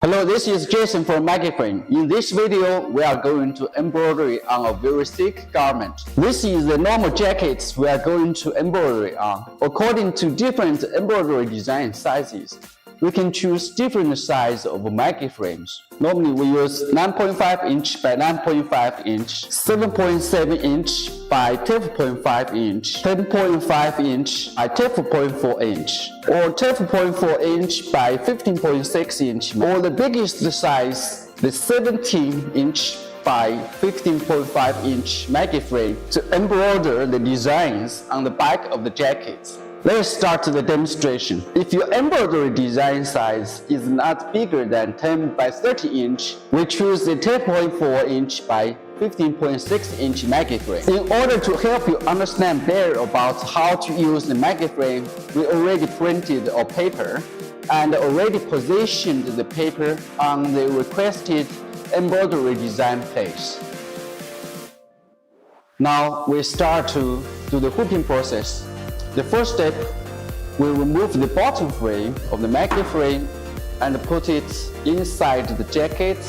Hello, this is Jason from MaggieFrame. In this video, we are going to embroidery on a very thick garment. This is the normal jacket we are going to embroidery on. According to different embroidery design sizes, we can choose different size of MaggieFrames. Normally, we use 9.5 inch by 9.5 inch, 7.7 inch by 12.5 inch, 10.5 inch by 12.4 inch, or 12.4 inch by 15.6 inch, or the biggest size, the 17 inch by 15.5 inch MaggieFrame to embroider the designs on the back of the jacket. Let's start the demonstration. If your embroidery design size is not bigger than 10 by 30 inch, we choose the 10.4 inch by 15.6 inch MaggieFrame. In order to help you understand better about how to use the MaggieFrame, we already printed our paper and already positioned the paper on the requested embroidery design place. Now we start to do the hooping process. The first step, we remove the bottom frame of the MaggieFrame and put it inside the jacket,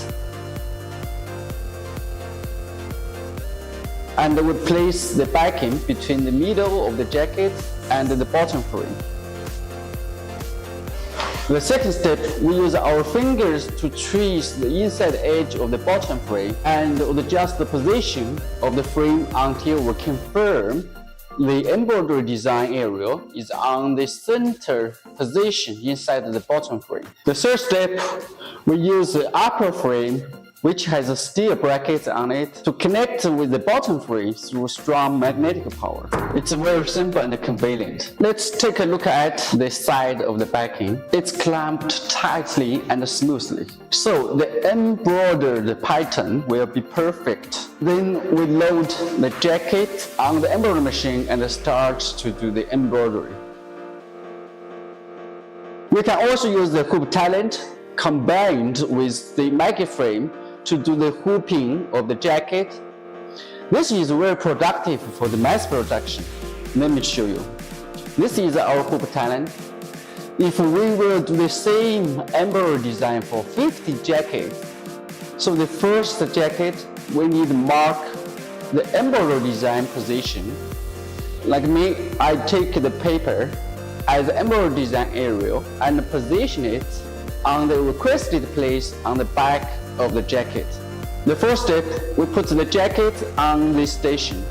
and we place the backing between the middle of the jacket and the bottom frame. The second step, we use our fingers to trace the inside edge of the bottom frame and adjust the position of the frame until we confirm the embroidery design area is on the center position inside the bottom frame. The third step, we use the upper frame, which has a steel bracket on it, to connect with the bottom frame through strong magnetic power. It's very simple and convenient. Let's take a look at the side of the backing. It's clamped tightly and smoothly, so the embroidered pattern will be perfect. Then we load the jacket on the embroidery machine and start to do the embroidery. We can also use the HoopTalent combined with the MaggieFrame to do the hooping of the jacket. This is very productive for the mass production. Let me show you. This is our HoopTalent. If we will do the same embroidery design for 50 jackets, so the first jacket, we need to mark the embroidery design position. Like me, I take the paper as the embroidery design area and position it on the requested place on the back of the jacket. The first step, we put the jacket on the station.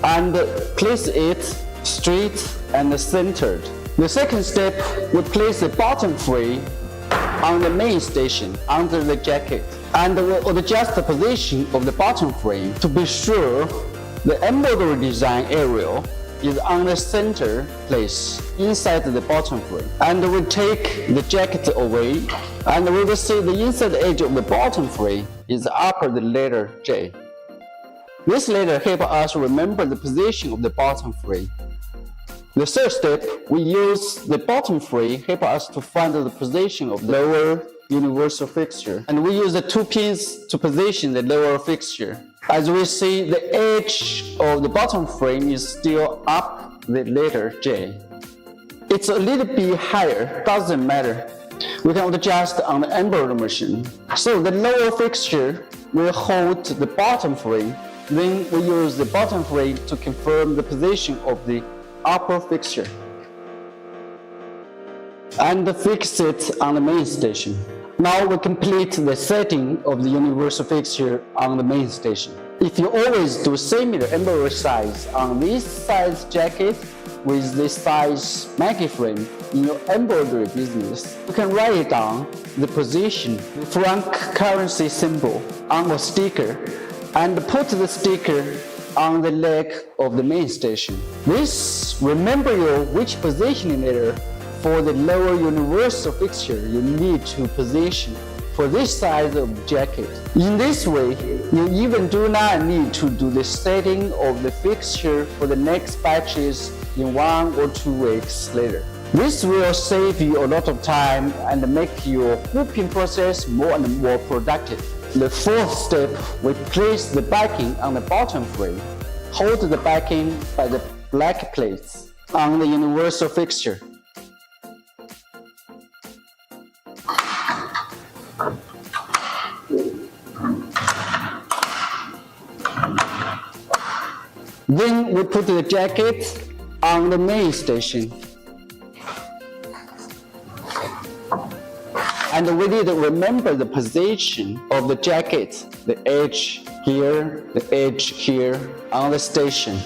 And place it straight and centered. The second step, we place the bottom frame on the main station under the jacket. And we'll adjust the position of the bottom frame to be sure the embroidery design area is on the center place inside the bottom frame. And we take the jacket away, and we will see the inside edge of the bottom frame is upper the letter J. This letter helps us remember the position of the bottom frame. The third step, we use the bottom frame help us to find the position of the lower universal fixture, and we use the two pins to position the lower fixture. As we see, the edge of the bottom frame is still up the letter J. It's a little bit higher, doesn't matter. We can adjust on the embroidery machine. So the lower fixture will hold the bottom frame. Then we use the bottom frame to confirm the position of the upper fixture and fix it on the main station. Now we complete the setting of the universal fixture on the main station. If you always do similar embroidery size on this size jacket with this size MaggieFrame in your embroidery business, you can write down the position, the franc currency symbol on a sticker and put the sticker on the leg of the main station. This remember you which positioning letter for the lower universal fixture you need to position for this size of jacket. In this way, you even do not need to do the setting of the fixture for the next batches in 1 or 2 weeks later. This will save you a lot of time and make your hooping process more and more productive. The fourth step, we place the backing on the bottom frame. Hold the backing by the black plates. on the universal fixture. Then we put the jacket on the main station. And we need to remember the position of the jacket, the edge here, the edge here on the station.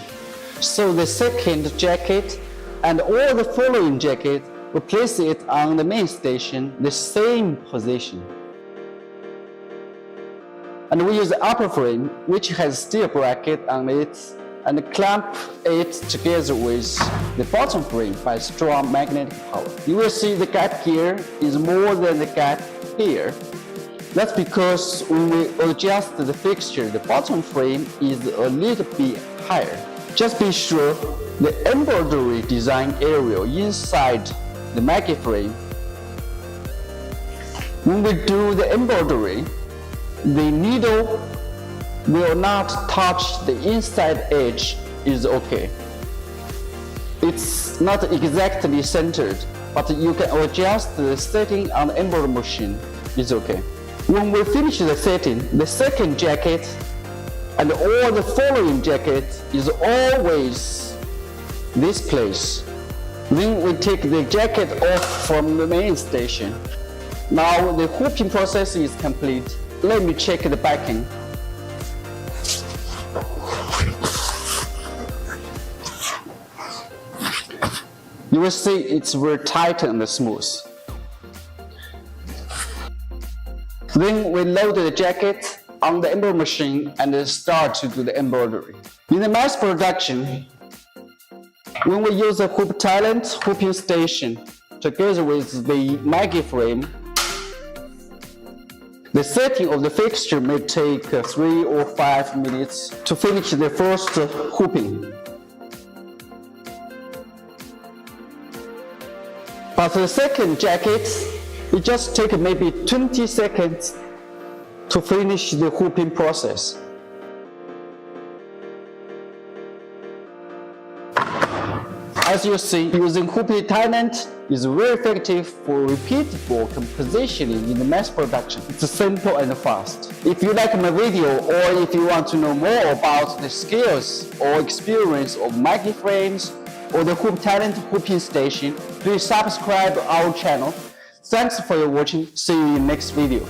So the second jacket and all the following jacket, we place it on the main station, the same position. And we use the upper frame, which has steel bracket on it, and clamp it together with the bottom frame by strong magnetic power. You will see the gap here is more than the gap here. That's because when we adjust the fixture, the bottom frame is a little bit higher. Just be sure the embroidery design area inside the MaggieFrame. When we do the embroidery, the needle will not touch the inside edge is okay. It's not exactly centered, but you can adjust the setting on the embroidery machine. It's okay. When we finish the setting, the second jacket and all the following jacket is always this place. Then we take the jacket off from the main station. Now the hooping process is complete. Let me check the backing. You will see it's very tight and smooth. Then we load the jacket on the embroidery machine and start to do the embroidery. In the mass production, when we use the HoopTalent hooping station together with the MaggieFrame, the setting of the fixture may take 3 or 5 minutes to finish the first hooping. But the second jacket, it just takes maybe 20 seconds to finish the hooping process. As you see, using HoopTalent is very effective for repeatable positioning in the mass production. It's simple and fast. If you like my video or if you want to know more about the skills or experience of MaggieFrames or the HoopTalent hooping station, please subscribe to our channel. Thanks for your watching. See you in the next video.